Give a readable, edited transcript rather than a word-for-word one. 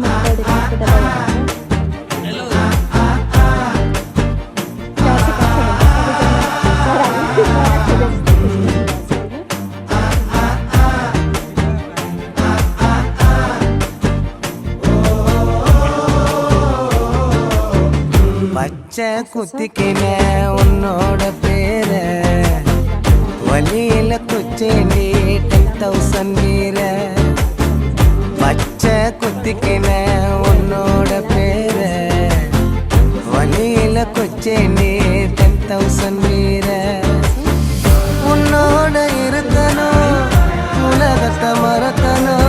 முட்டை எடுக்கிறதுக்கு தருவாங்க. பச்சை குத்திக்கின உன்னோட பேர வழியில குச்சேண்டி 10,000 வீர. பச்சை குத்திக்கின உன்னோட பேர வழியில குச்சேண்டி 10,000 வீர. உன்னோட இருக்கணும் உலகத்தை மறக்கணும்